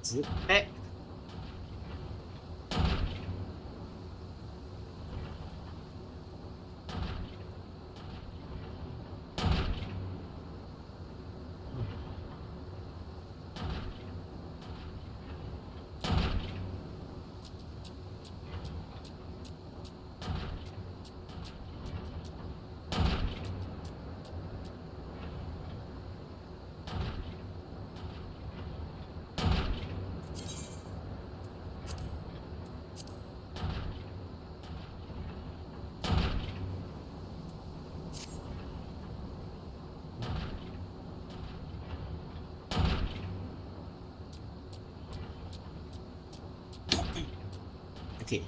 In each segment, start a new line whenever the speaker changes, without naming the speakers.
直哎，OK。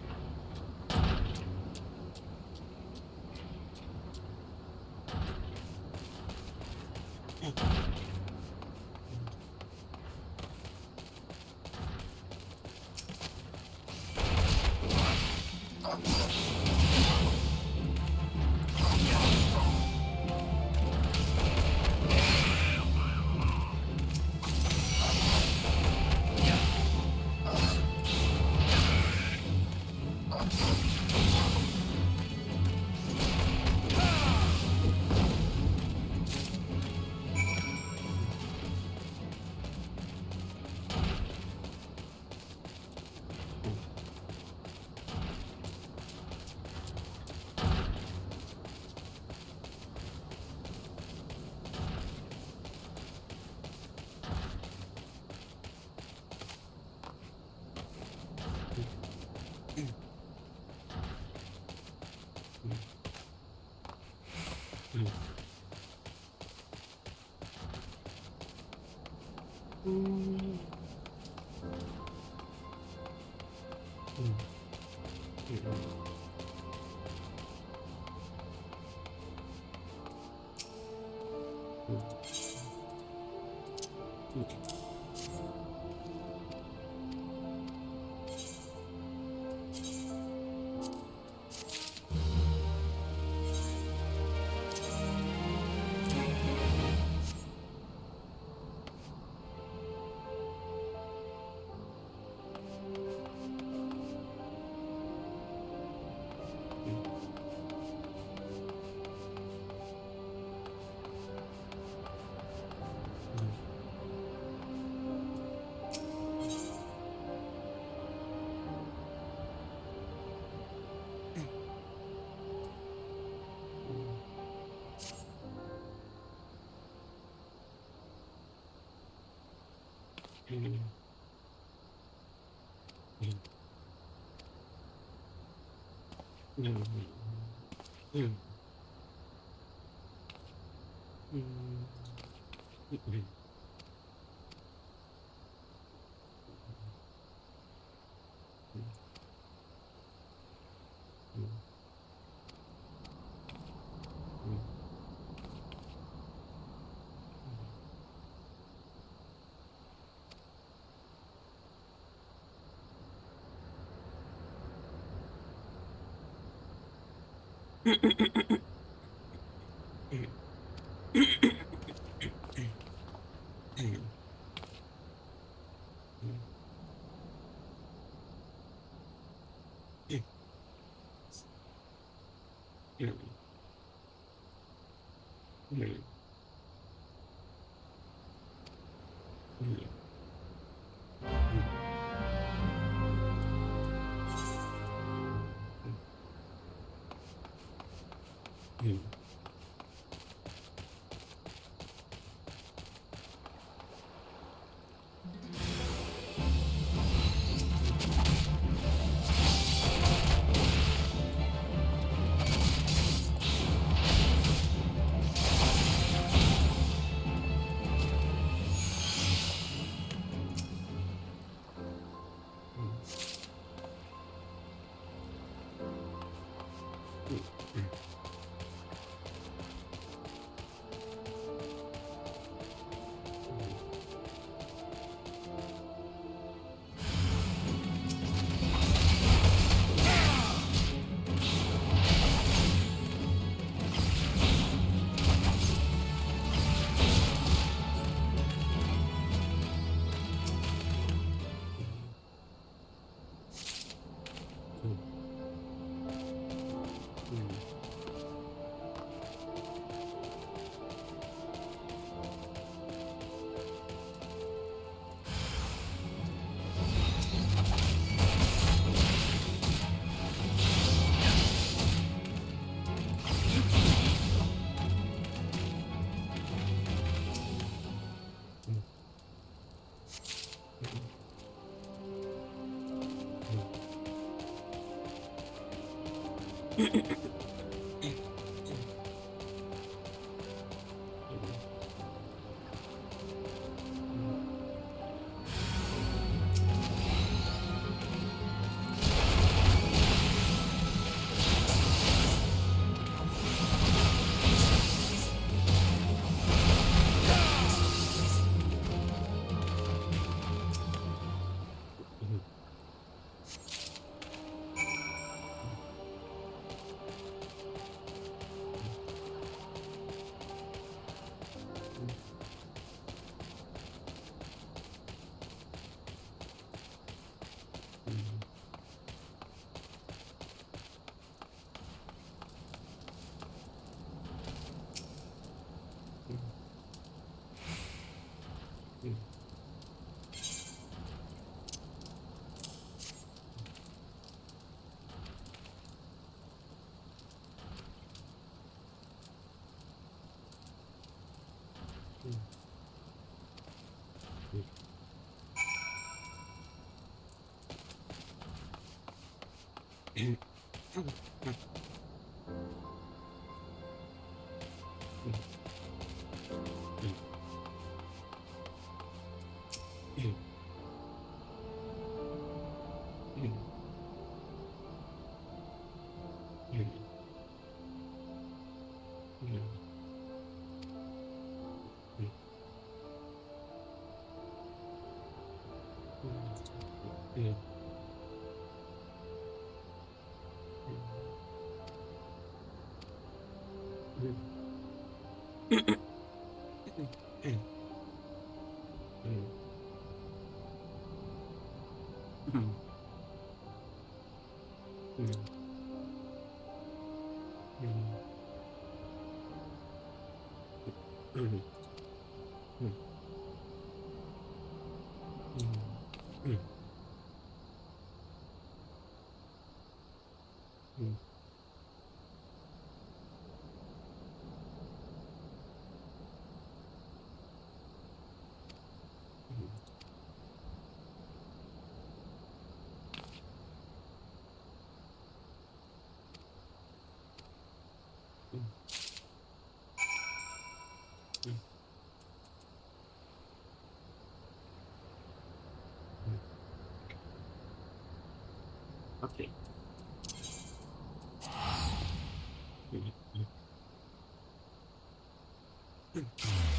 Okay.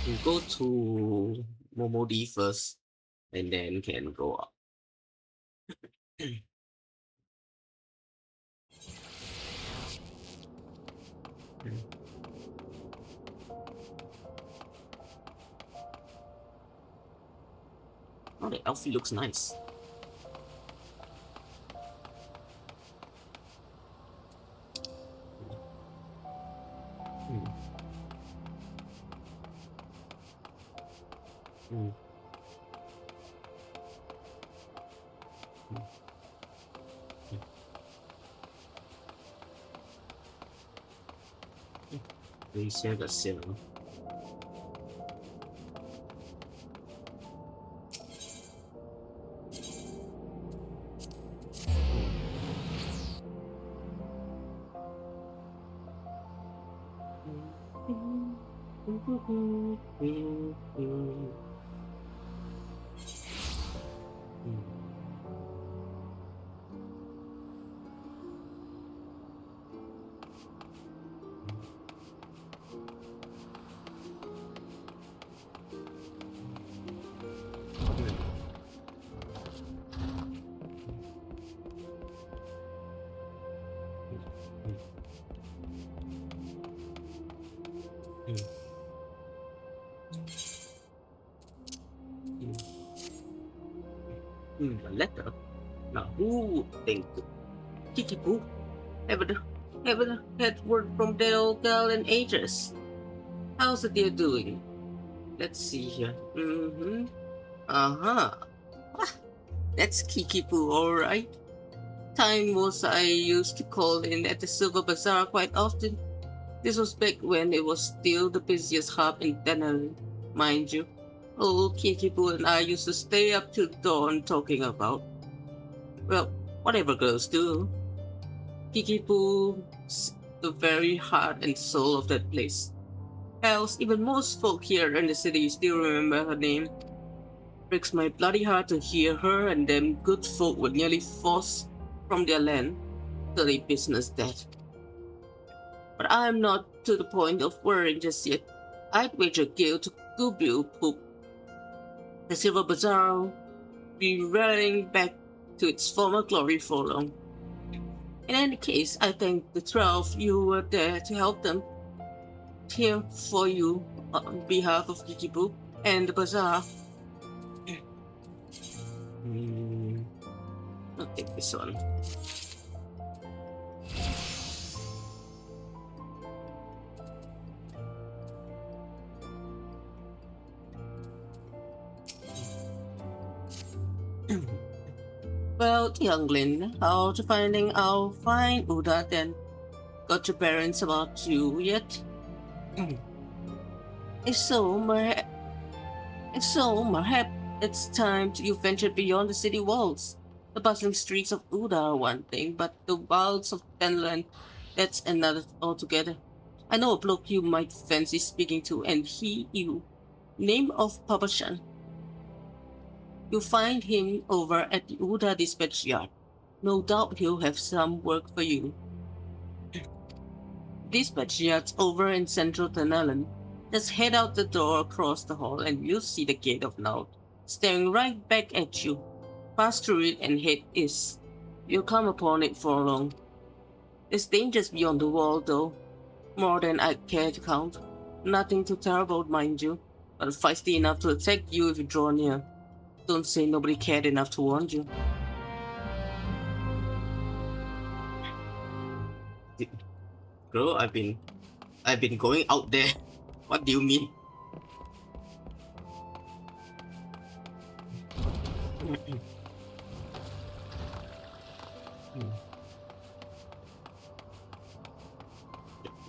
You go to Momodi first, and then can go up. Oh, the outfit looks nice. They share the same. A letter? Now, who would think? Kiki Poo? Haven't had word from the old girl in ages. How's the dear doing? Let's see here. Uh-huh. Ah, that's Kiki Poo, alright. Time was I used to call in at the Silver Bazaar quite often. This was back when it was still the busiest hub in Denali, mind you. Old Kiki Poo and I used to stay up till dawn talking about, well, whatever girls do. Kikipu's the very heart and soul of that place. Else, even most folk here in the city still remember her name. Breaks my bloody heart to hear her and them good folk were nearly forced from their land to their business dead. But I'm not to the point of worrying just yet. I'd wager Gil to Gubu Poop. The Silver Bazaar will be rallying back to its former glory for long. In any case, I thank the 12 you were there to help them. Here for you on behalf of Kikipu and the Bazaar. I'll take this one. Well, youngling, how to finding our fine Uda then? Got your parents about you yet? If so, perhaps it's time you venture beyond the city walls. The bustling streets of Uda are one thing, but the wilds of Fenland, that's another altogether. I know a bloke you might fancy speaking to, and you, name of Papashan. You'll find him over at the Uda Dispatch Yard. No doubt he'll have some work for you. Dispatch Yard's over in central Tanalan. Just head out the door across the hall and you'll see the gate of Naut, staring right back at you. Pass through it and head east. You'll come upon it for long. There's dangers beyond the wall, though. More than I'd care to count. Nothing too terrible, mind you, but feisty enough to attack you if you draw near. Don't say nobody cared enough to warn you. Girl, I've been going out there. What do you mean?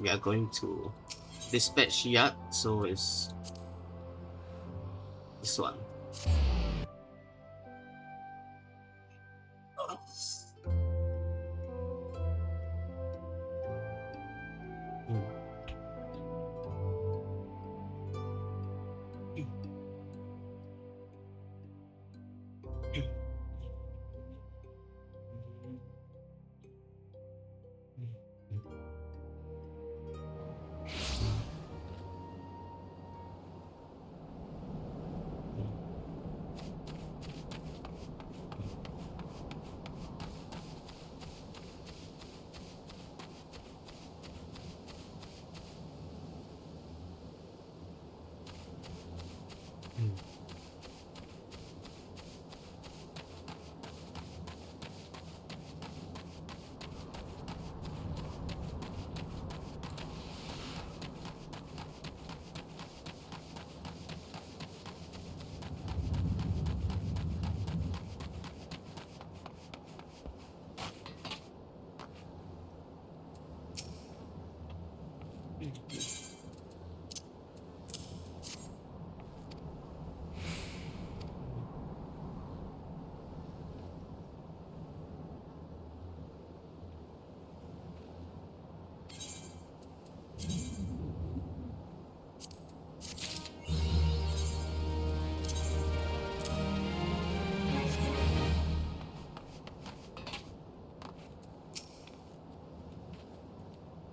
We are going to dispatch yard, so it's this one.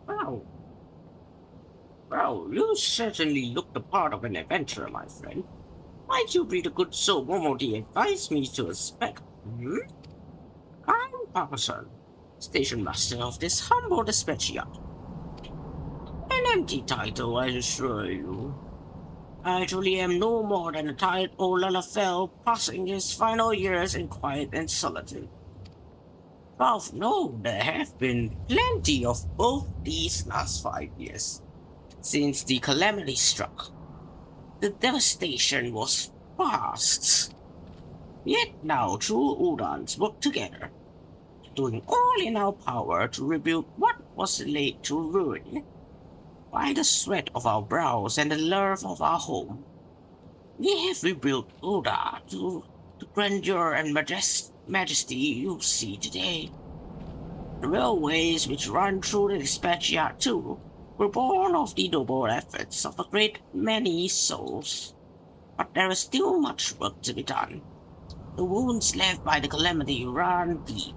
Wow. Well, you certainly look the part of an adventurer, my friend. Might you be the good soul Momodi advised me to expect? I'm Papason, station master of this humble dispatch yard. An empty title, I assure you. I truly am no more than a tired old Lalafell passing his final years in quiet and solitude. Ralph, no, there have been plenty of both these last 5 years, since the calamity struck. The devastation was vast. Yet now true Udans work together, doing all in our power to rebuild what was laid to ruin. By the sweat of our brows and the love of our home, we have rebuilt Uda to the grandeur and majesty you see today.
The railways which run through the dispatch yard too were born of the noble efforts of a great many souls. But there is still much work to be done. The wounds left by the calamity run deep.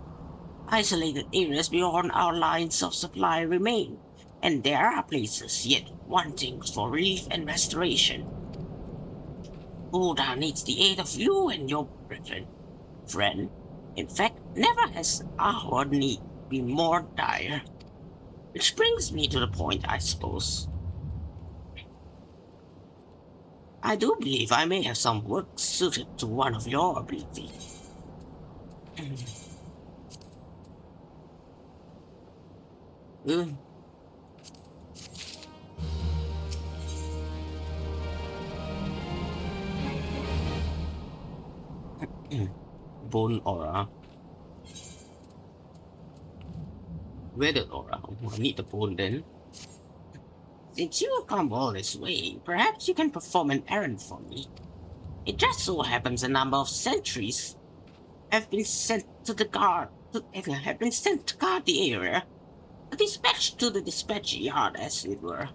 Isolated areas beyond our lines of supply remain, and there are places yet wanting for relief and restoration. Ulgra needs the aid of you and your brethren, friend. In fact, never has our need been more dire. Which brings me to the point, I suppose. I do believe I may have some work suited to one of your ability. Hmm. Bone aura. Where the aura? I need the bone then. Since you have come all this way, perhaps you can perform an errand for me. It just so happens a number of sentries have been sent to the guard have been sent to guard the area, dispatched to the dispatch yard, as it were.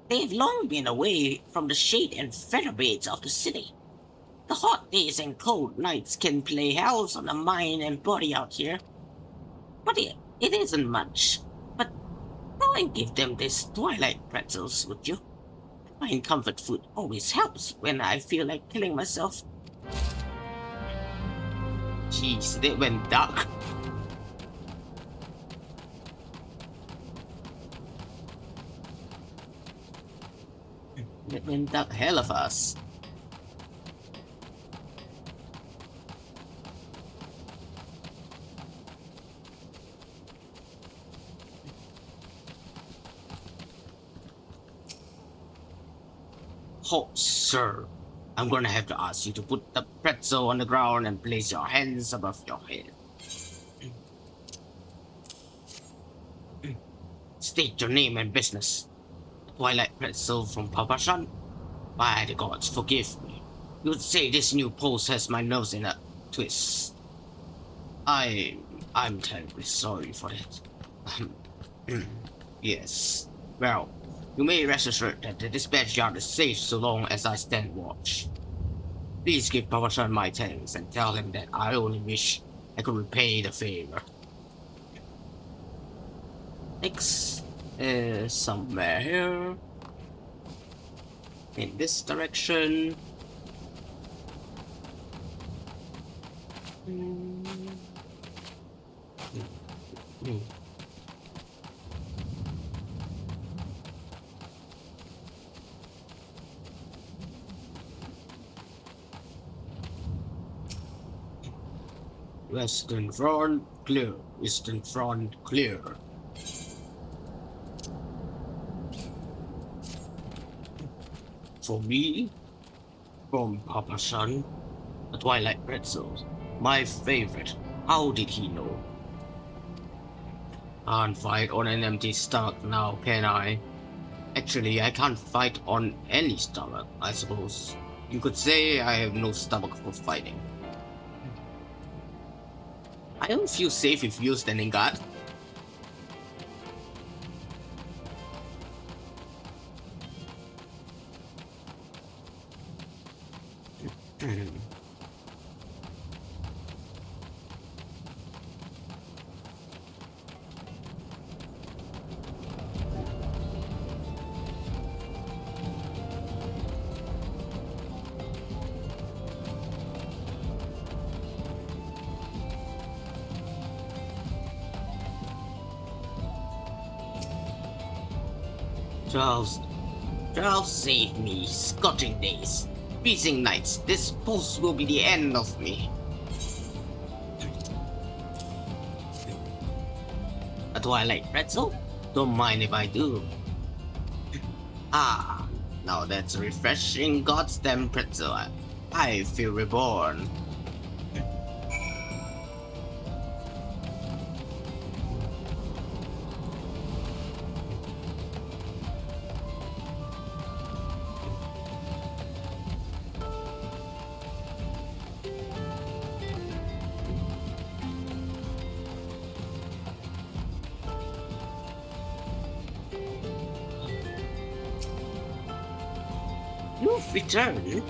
They have long been away from the shade and feather beds of the city. The hot days and cold nights can play hells on the mind and body out here. But it isn't much. But go and give them this twilight pretzels, would you? Find comfort food always helps when I feel like killing myself. Jeez, they went dark. They went dark hell of us. Oh, sir, I'm gonna have to ask you to put the pretzel on the ground and place your hands above your head. State your name and business. Twilight pretzel from Papa Shan. By the gods, forgive me. You'd say this new post has my nose in a twist. I'm terribly sorry for that. Yes. Well, you may rest assured that the dispatch yard is safe so long as I stand watch. Please give Papa Shan my thanks and tell him that I only wish I could repay the favor. X is somewhere here. In this direction. Western front clear. Eastern front clear. For me, from Papa Shan, a Twilight Pretzel, my favorite. How did he know? Can't fight on an empty stomach now, can I? Actually, I can't fight on any stomach, I suppose. You could say I have no stomach for fighting. I don't feel safe if you're standing guard. Charles, Charles saved me, scorching days, freezing nights. This post will be the end of me. A Twilight Pretzel? Don't mind if I do. Ah, now that's a refreshing goddamn pretzel. I feel reborn. You've returned,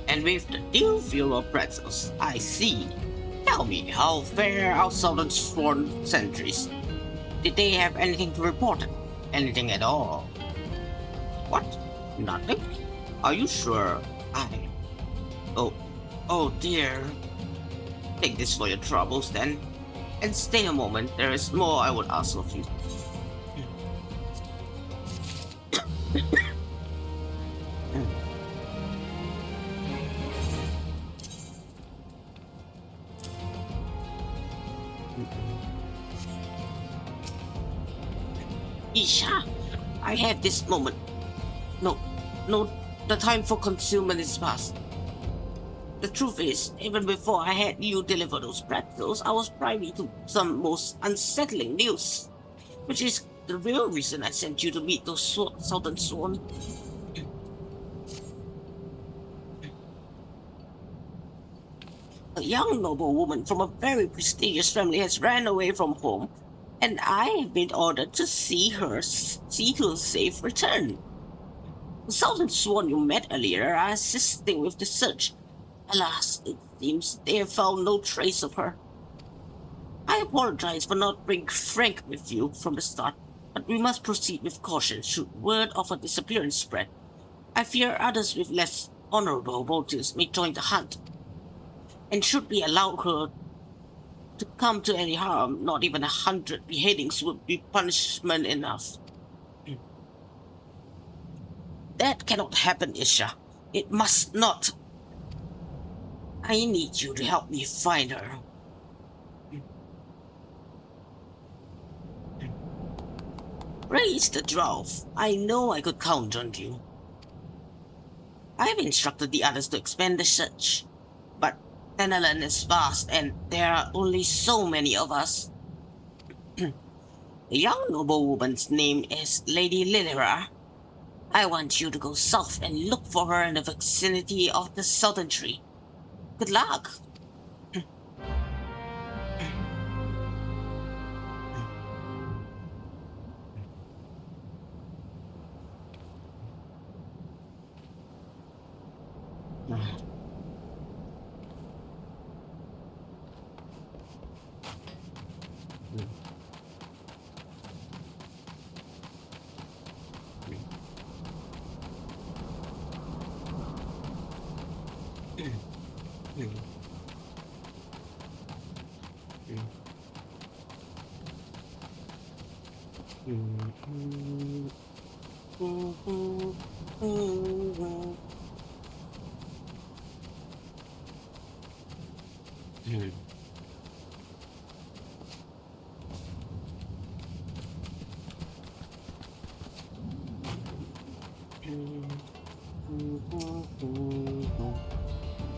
and with the new fuel of pretzels, I see. Tell me, how fare our Southern Sworn sentries? Did they have anything to report? Anything at all? What? Nothing? Are you sure? Oh dear. Take this for your troubles then. And stay a moment, there is more I would ask of you. Isha, I have this moment. No, the time for concealment is past. The truth is, even before I had you deliver those pretzels, I was privy to some most unsettling news, which is the real reason I sent you to meet those Southern Sworn. A young noble woman from a very prestigious family has ran away from home, and I have been ordered to see to a safe return. The Southern Sworn you met earlier are assisting with the search. Alas, it seems they have found no trace of her. I apologize for not being frank with you from the start, but we must proceed with caution should word of her disappearance spread. I fear others with less honorable motives may join the hunt. And should we allow her to come to any harm, not even 100 beheadings would be punishment enough. That cannot happen, Isha. It must not. I need you to help me find her. Raise the dwarf. I know I could count on you. I have instructed the others to expand the search, but Tenalan is vast and there are only so many of us. The young noblewoman's name is Lady Lilira. I want you to go south and look for her in the vicinity of the southern tree. Good luck.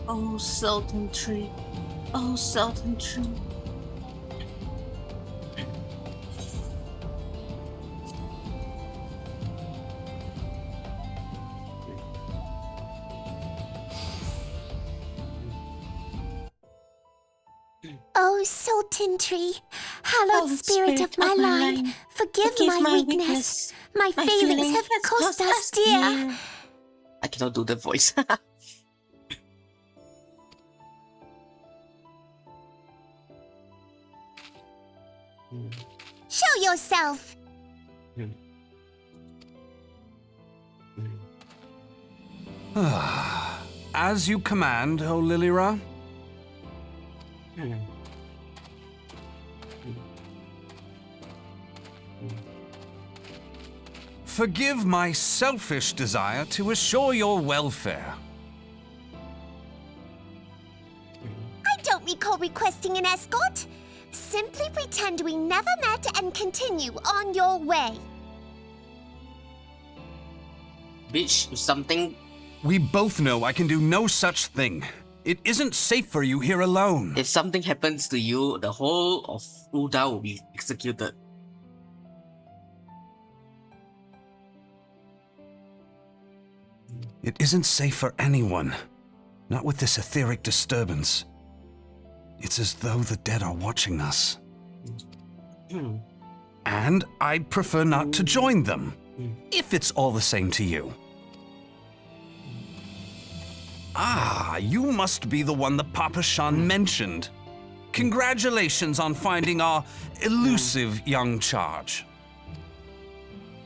Oh, Sultan Tree. Oh, Sultan Tree.
Oh, Sultan Tree, hallowed spirit of my line, forgive my weakness. My feelings have cost us dear.
I cannot do the voice.
Show yourself.
As you command, O Lilira. Forgive my selfish desire to assure your welfare.
I don't recall requesting an escort. Simply pretend we never met and continue on your way.
Bitch, something.
We both know I can do no such thing. It isn't safe for you here alone.
If something happens to you, the whole of Ulgra will be executed.
It isn't safe for anyone. Not with this etheric disturbance. It's as though the dead are watching us. And I'd prefer not to join them, if it's all the same to you. Ah, you must be the one that Papa Shan mentioned. Congratulations on finding our elusive young charge.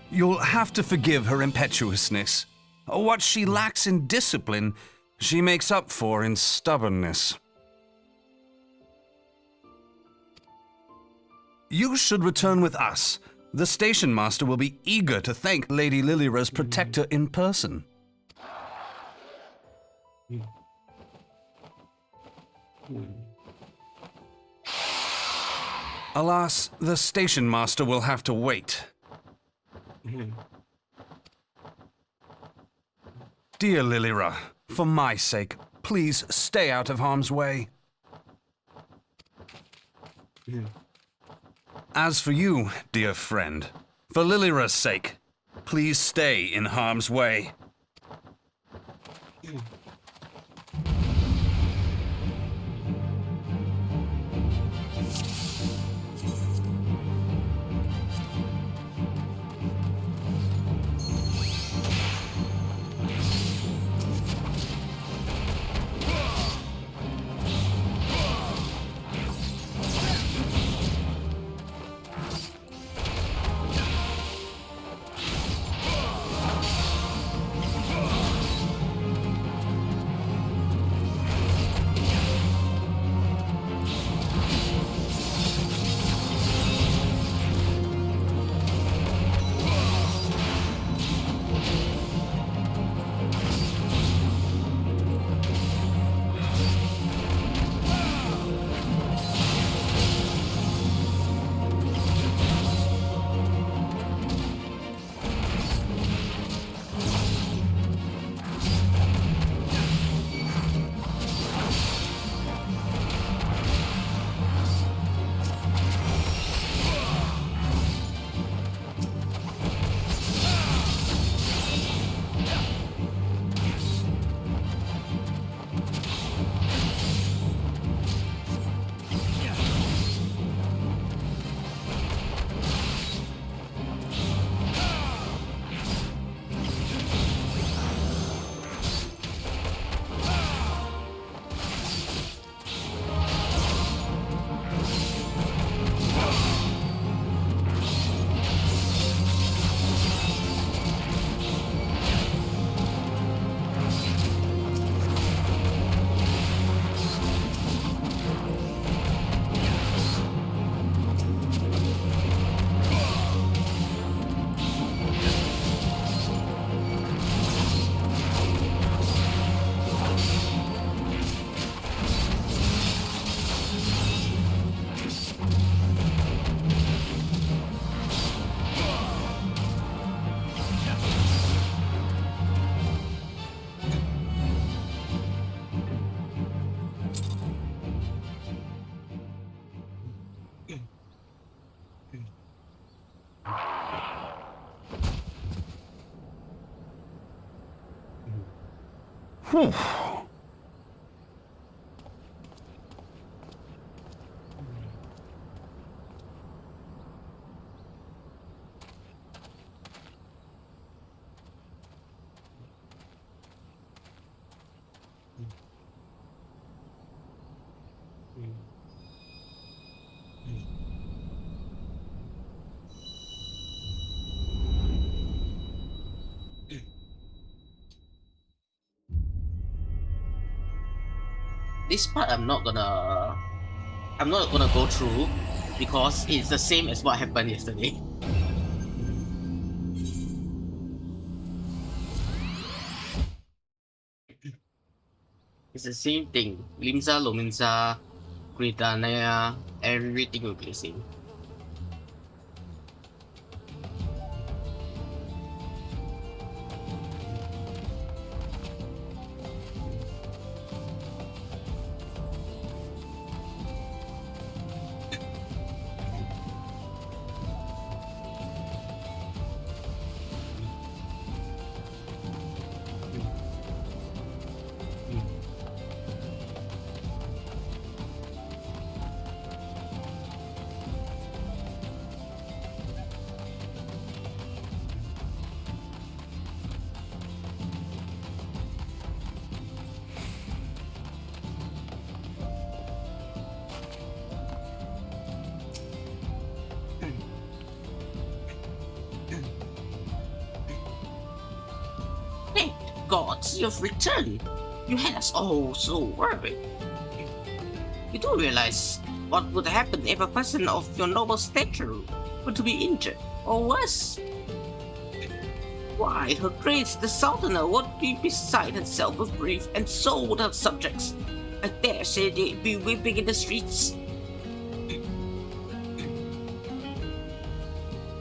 You'll have to forgive her impetuousness. What she lacks in discipline, she makes up for in stubbornness. You should return with us. The station master will be eager to thank Lady Lilira's protector in person. Alas, the station master will have to wait. Dear Lilira, for my sake, please stay out of harm's way. As for you, dear friend, for Lilira's sake, please stay in harm's way. Whew.
This part I'm not gonna go through because it's the same as what happened yesterday. It's the same thing. Limsa, Lominsa, Gritanea, everything will be the same. gods, you've returned. You had us all so worried. You do realize what would happen if a person of your noble stature were to be injured, or worse? Why, her grace, the Sultana, would be beside herself with grief, and so would her subjects. I dare say they'd be weeping in the streets.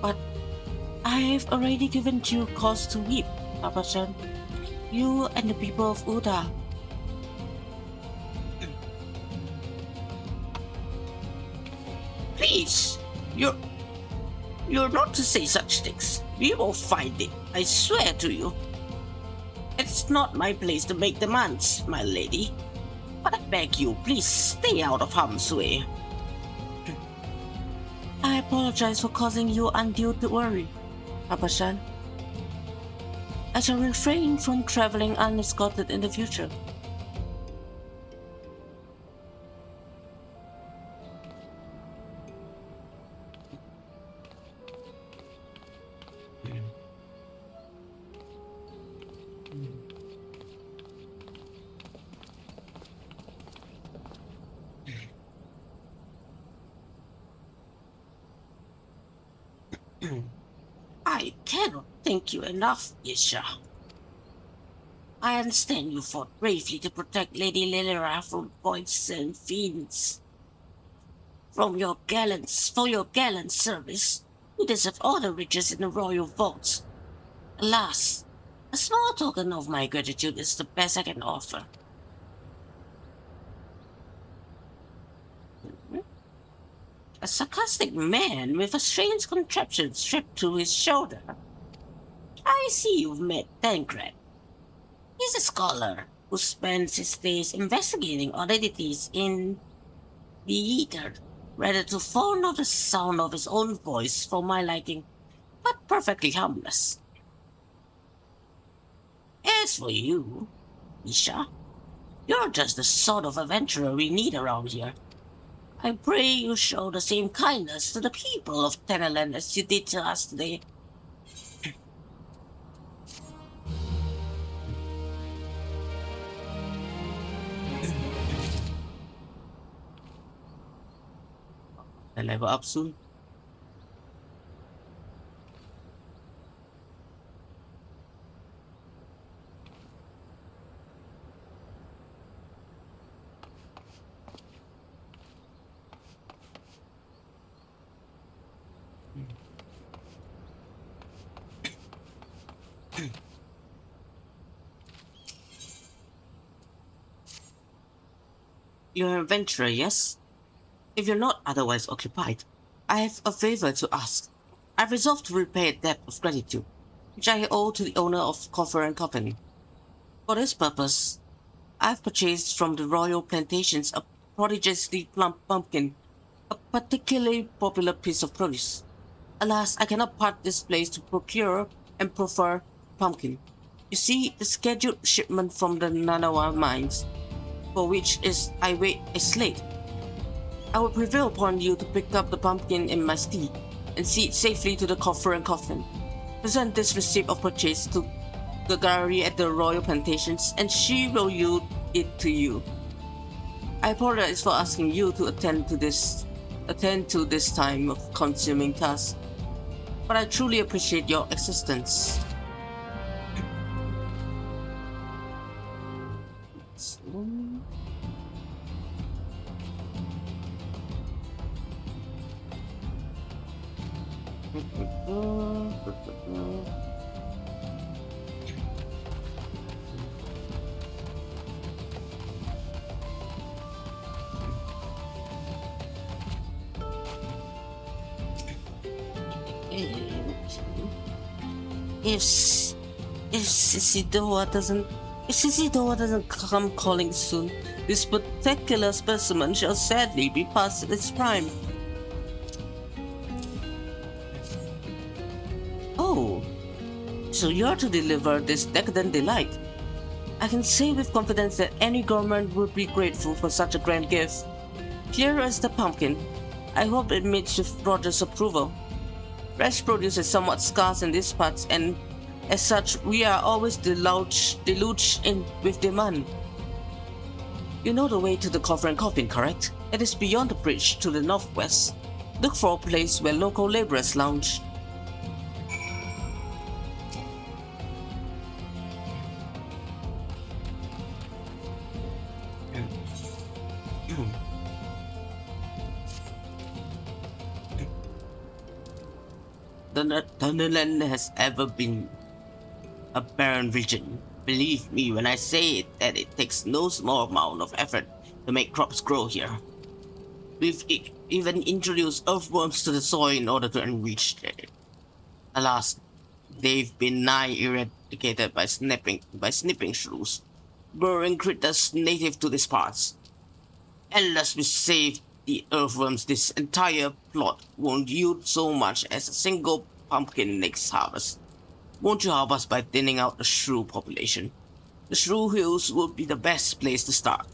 But I've already given you cause to weep, Papa Shan. You and the people of Ulgra. Please, you're not to say such things. We will find it, I swear to you. It's not my place to make demands, my lady. But I beg you, please stay out of harm's way. I apologize for causing you undue worry, Papa Shan. I shall refrain from traveling unescorted in the future. I cannot thank you enough, Isha. I understand you fought bravely to protect Lady Lilira from voids and fiends. For your gallant service, you deserve all the riches in the royal vaults. Alas, a small token of my gratitude is the best I can offer. A sarcastic man with a strange contraption strapped to his shoulder. I see you've met Tancred. He's a scholar who spends his days investigating oddities in the ether, ready to fawn off the sound of his own voice for my liking, but perfectly harmless. As for you, Isha, you're just the sort of adventurer we need around here. I pray you show the same kindness to the people of Teneland as you did to us today. I level up soon. You're an adventurer, yes? If you're not otherwise occupied, I have a favor to ask. I've resolved to repay a debt of gratitude, which I owe to the owner of Coffer and Company. For this purpose, I've purchased from the royal plantations a prodigiously plump pumpkin, a particularly popular piece of produce. Alas, I cannot part this place to procure and prefer pumpkin. You see, the scheduled shipment from the Nanawa mines, for which I wait, is late. I will prevail upon you to pick up the pumpkin in my stead and see it safely to the coffer and coffin. Present this receipt of purchase to the gallery at the royal plantations, and she will yield it to you. I apologize for asking you to attend to this time of consuming task, but I truly appreciate your assistance. If Sisidoa doesn't come calling soon, this particular specimen shall sadly be past its prime. Oh, so you're to deliver this decadent delight. I can say with confidence that any government would be grateful for such a grand gift. Here is the pumpkin. I hope it meets with Roger's approval. Fresh produce is somewhat scarce in these parts, and
As such, we are always deluged in with demand. You know the way to the Coffin Coffin, correct? It is beyond the bridge to the northwest. Look for a place where local laborers lounge.
Thunderland has ever been a barren region. Believe me when I say that it takes no small amount of effort to make crops grow here. We've even introduced earthworms to the soil in order to enrich it. Alas, they've been nigh eradicated by snipping shrews, burrowing critters native to these parts. Unless we save the earthworms, this entire plot won't yield so much as a single pumpkin next harvest. Won't you help us by thinning out the shrew population? The shrew hills would be the best place to start.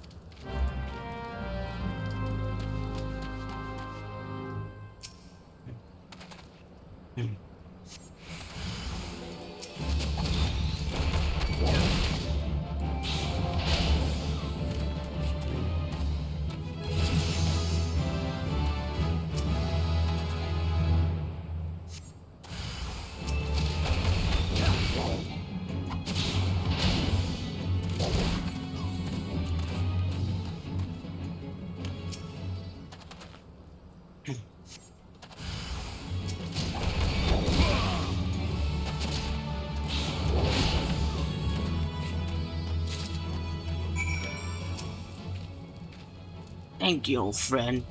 Thank you, old friend.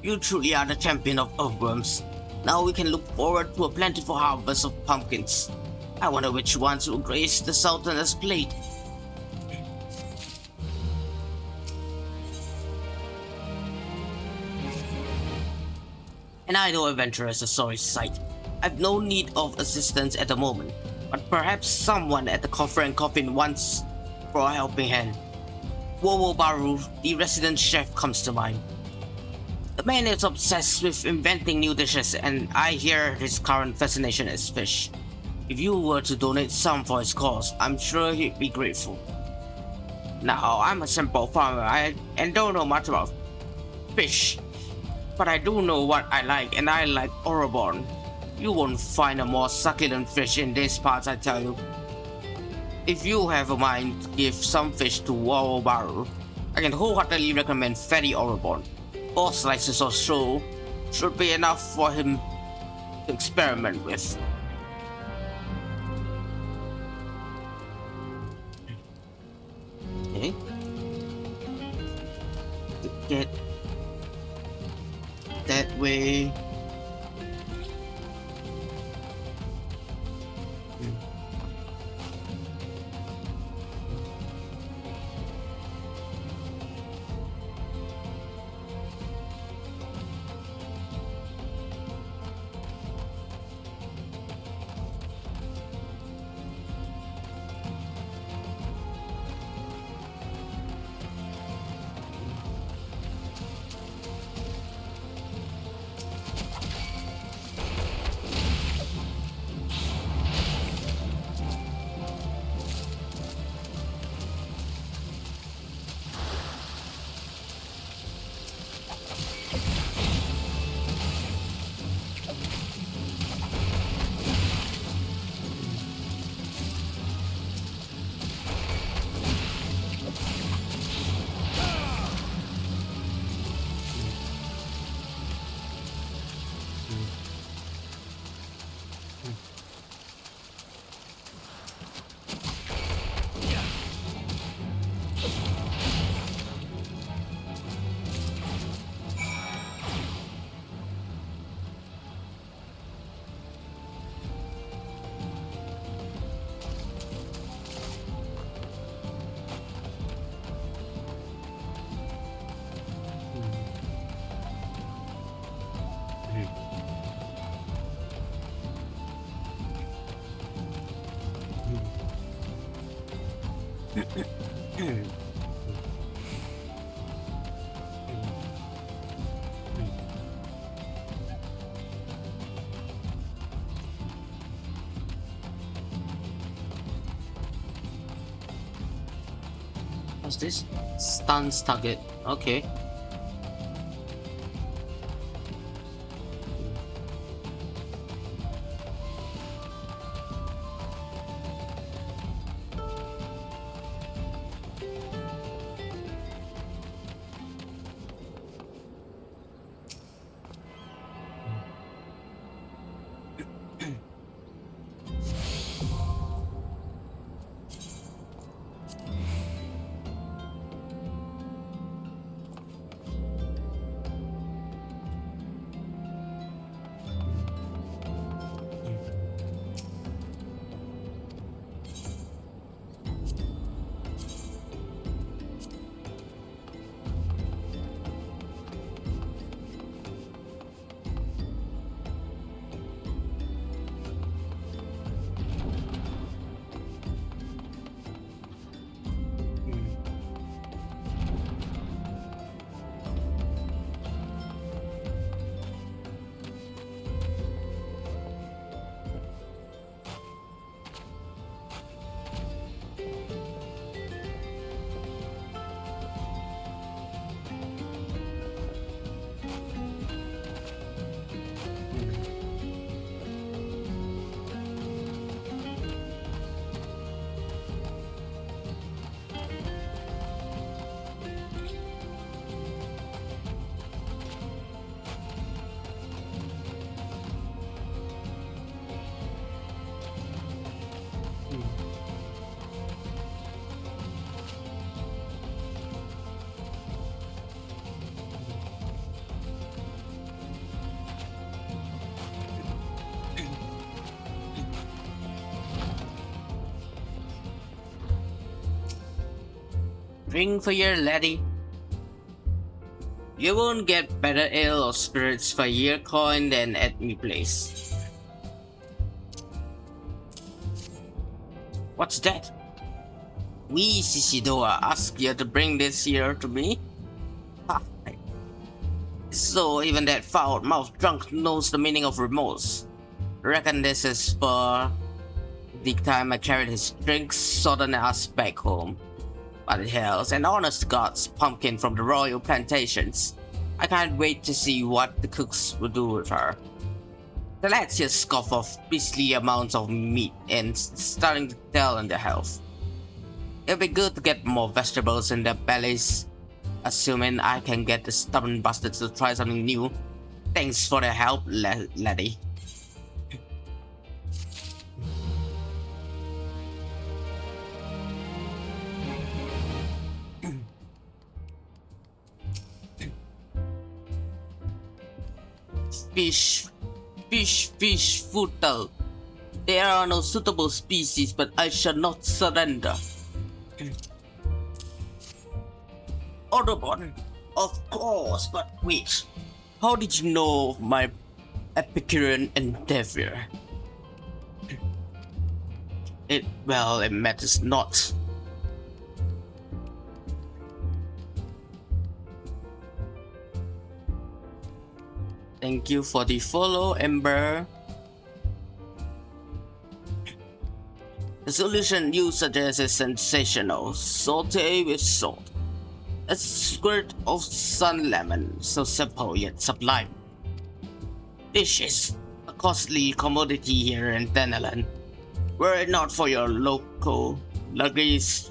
You truly are the champion of earthworms. Now we can look forward to a plentiful harvest of pumpkins. I wonder which ones will grace the Sultan's plate. An idle adventurer is a sorry sight. I've no need of assistance at the moment, but perhaps someone at the Coffin Coffin wants for a helping hand. Wowo Baru, the resident chef, comes to mind. The man is obsessed with inventing new dishes, and I hear his current fascination is fish. If you were to donate some for his cause, I'm sure he'd be grateful. Now, I'm a simple farmer and don't know much about fish, but I do know what I like, and I like Orobon. You won't find a more succulent fish in these parts, I tell you. If you have a mind to give some fish to Wawabaru, I can wholeheartedly recommend fatty Orobon. 4 slices or so should be enough for him to experiment with. Okay. To get that way. What's this? Stuns target. Okay. Drink for your laddie. You won't get better ale or spirits for a year coin than at me place. What's that? We Sisidoa asked you to bring this here to me? Ha. So even that foul-mouthed drunk knows the meaning of remorse. Reckon this is for the time I carried his drinks southern ass back home. But hell's an honest God's pumpkin from the royal plantations. I can't wait to see what the cooks will do with her. The lads just scoff off beastly amounts of meat and starting to tell on their health. It'll be good to get more vegetables in their bellies, assuming I can get the stubborn bastards to try something new. Thanks for the help, laddie. Fish, futile. There are no suitable species, but I shall not surrender. Audubon, of course, but wait. How did you know of my Epicurean endeavor? It matters not. Thank you for the follow, Ember. The solution you suggest is sensational. Saute with salt. A squirt of sun lemon, so simple yet sublime. Dishes, a costly commodity here in Denelan. Were it not for your local luggage,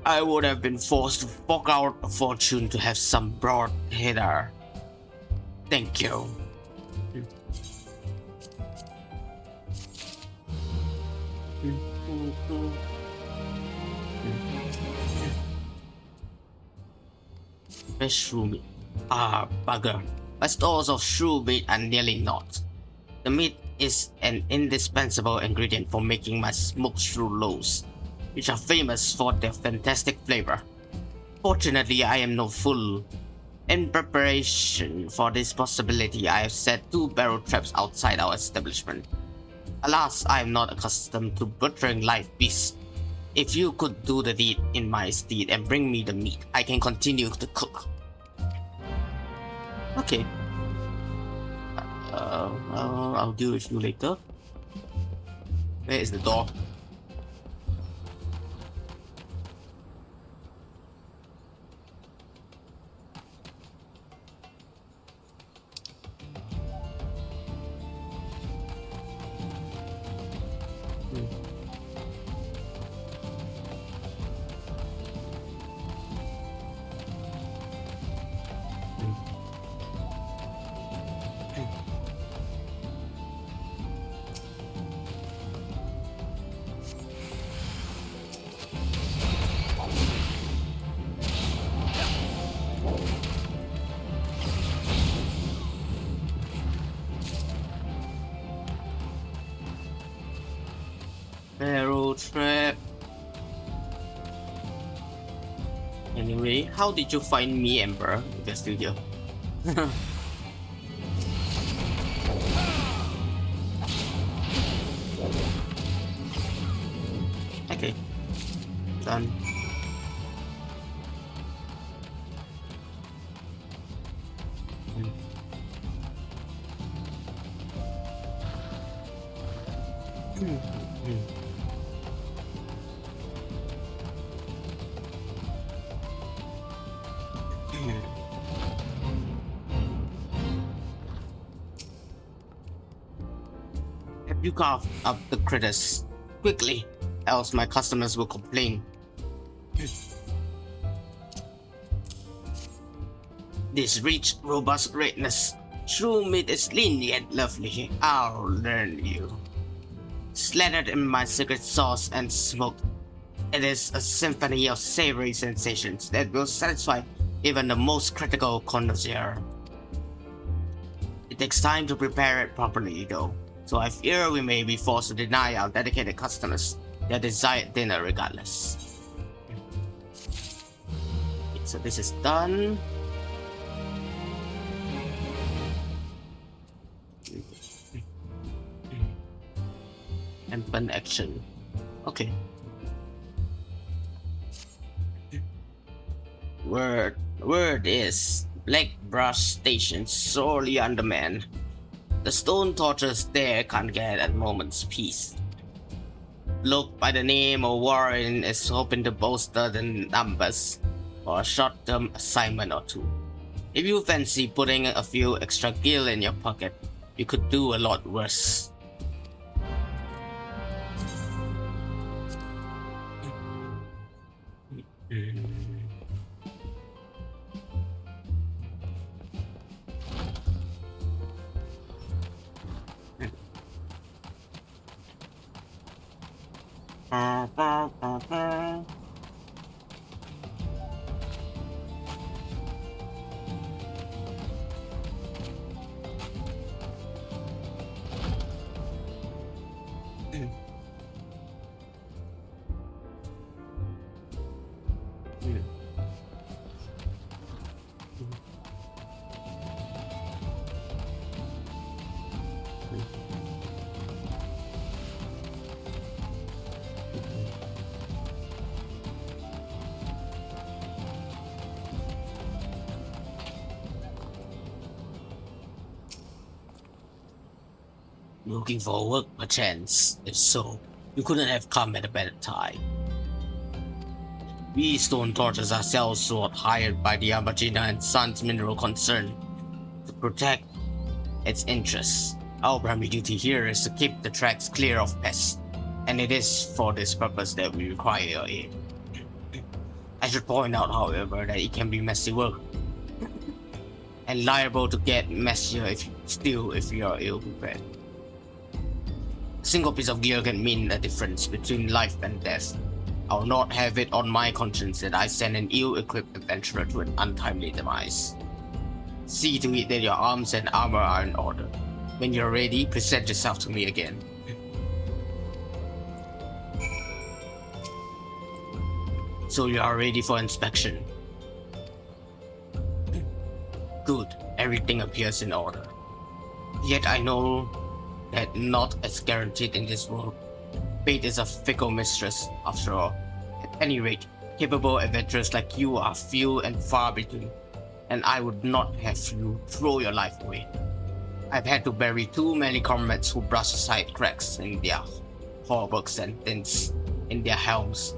I would have been forced to fork out a fortune to have some brought hither. Thank you. Fresh shrew meat. Ah, bugger. My stores of shrew meat are nearly not. The meat is an indispensable ingredient for making my smoked shrew loaves, which are famous for their fantastic flavor. Fortunately, I am no fool. In preparation for this possibility, I have set 2 barrel traps outside our establishment. Alas, I am not accustomed to butchering live beasts. If you could do the deed in my stead and bring me the meat, I can continue to cook. Okay. I'll deal with you later. Where is the door? Arrow trap. Anyway, how did you find me, Emperor? In the studio. Okay, done. Have you carved up the critters quickly, else my customers will complain. This rich, robust redness. True meat is lean yet lovely. I'll learn you. Slathered in my secret sauce and smoked, it is a symphony of savory sensations that will satisfy even the most critical connoisseur. It takes time to prepare it properly, though, so I fear we may be forced to deny our dedicated customers their desired dinner regardless. Okay, so this is done. Empen action. Okay. Word is Black Brush Station sorely undermanned. The stone torches there can't get a moment's peace. Bloke by the name of Warren is hoping to bolster the numbers for a short-term assignment or two. If you fancy putting a few extra gil in your pocket, you could do a lot worse. Looking for work, perchance? If so, you couldn't have come at a better time. We stone torches are sellsword hired by the Abagina and Sons Mineral Concern to protect its interests. Our primary duty here is to keep the tracks clear of pests, and it is for this purpose that we require your aid. I should point out, however, that it can be messy work and liable to get messier if you are ill prepared. A single piece of gear can mean a difference between life and death. I'll not have it on my conscience that I send an ill-equipped adventurer to an untimely demise. See to it that your arms and armor are in order. When you're ready, present yourself to me again. So you are ready for inspection. Good, everything appears in order. Yet I know that not as guaranteed in this world. Fate is a fickle mistress, after all. At any rate, capable adventurers like you are few and far between, and I would not have you throw your life away. I've had to bury too many comrades who brush aside cracks in their hauberks and dents in their helms.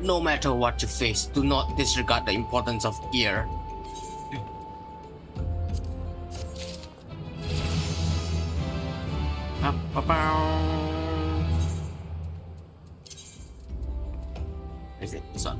No matter what you face, do not disregard the importance of gear. Is it this one?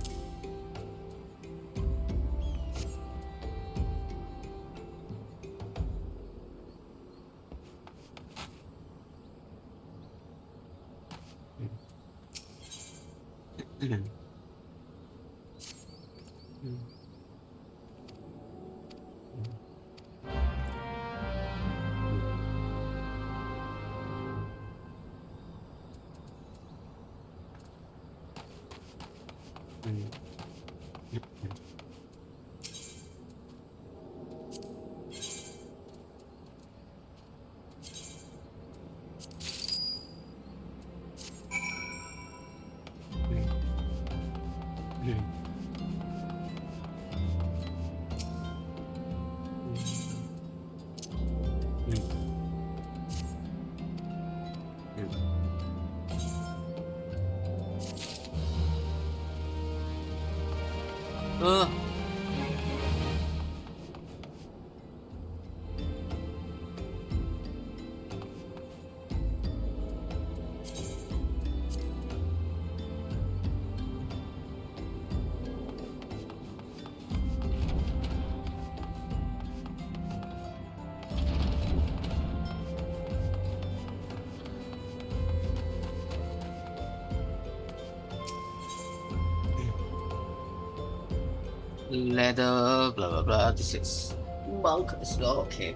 Leather, blah blah blah. This is monk as well. Okay.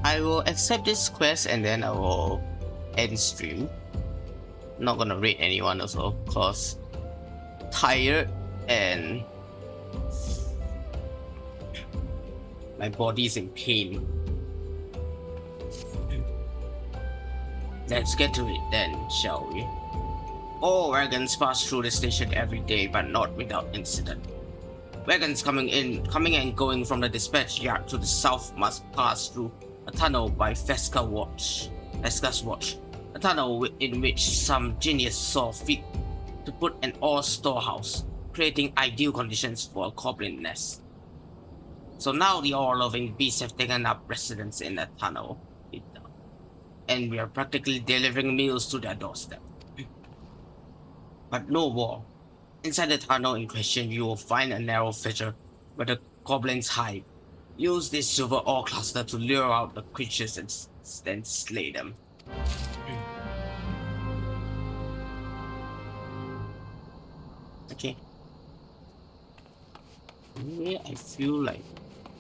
I will accept this quest and then I will end stream. Not gonna raid anyone also, cause tired and my body's in pain. Let's get to it then, shall we? All wagons pass through the station every day, but not without incident. Wagons coming and going from the dispatch yard to the south must pass through a tunnel by Fesca's watch. A tunnel in which some genius saw fit to put an ore storehouse, creating ideal conditions for a goblin nest. So now the ore-loving beasts have taken up residence in the tunnel, and we are practically delivering meals to their doorstep. But no more. Inside the tunnel in question, you will find a narrow fissure where the goblins hide. Use this silver ore cluster to lure out the creatures and then slay them. Okay. Anyway, I feel like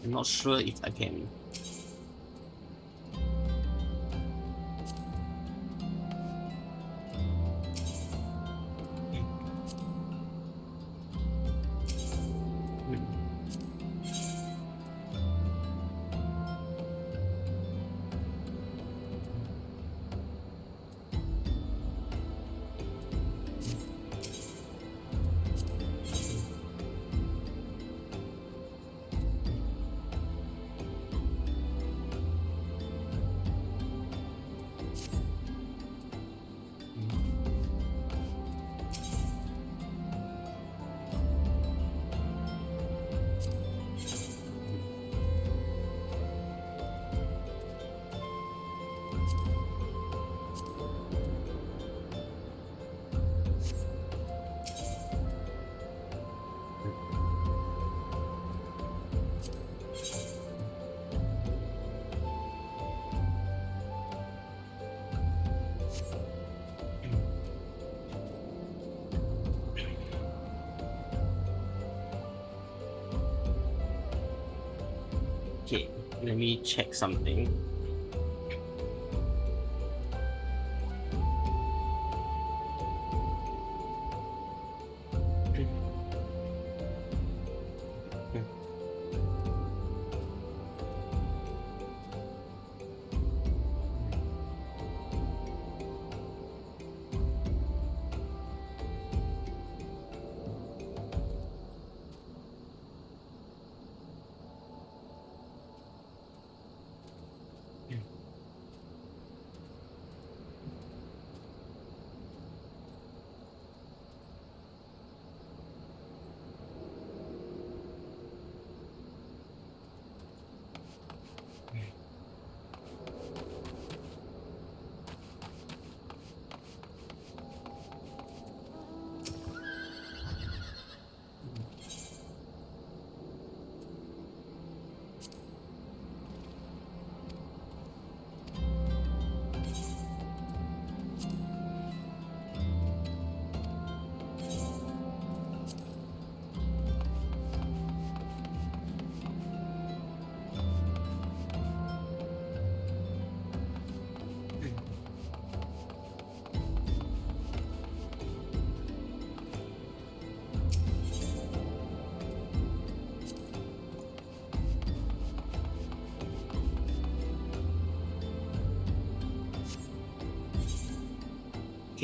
I'm not sure if I can. Okay, let me check something.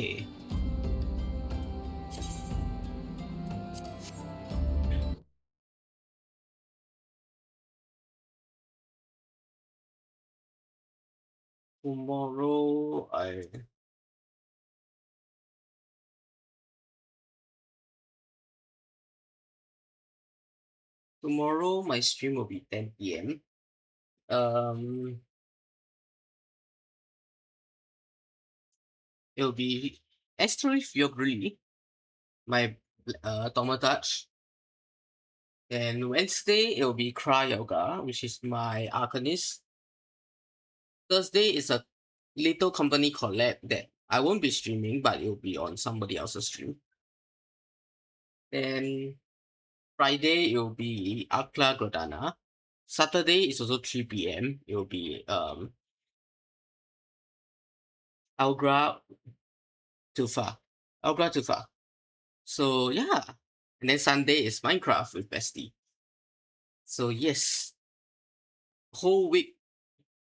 Okay. Tomorrow my stream will be 10 p.m. It'll be Asteroid Fiogri, my Tomodachi. And Wednesday it'll be Kra Yoga, which is my Arcanist. Thursday is a little company collab that I won't be streaming, but it'll be on somebody else's stream. Then Friday it'll be Akla Godana. Saturday is also 3 p.m. It'll be Ulgra Tufa. Ulgra Tufa. So yeah. And then Sunday is Minecraft with Bestie. So yes. Whole week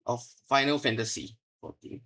of Final Fantasy 14.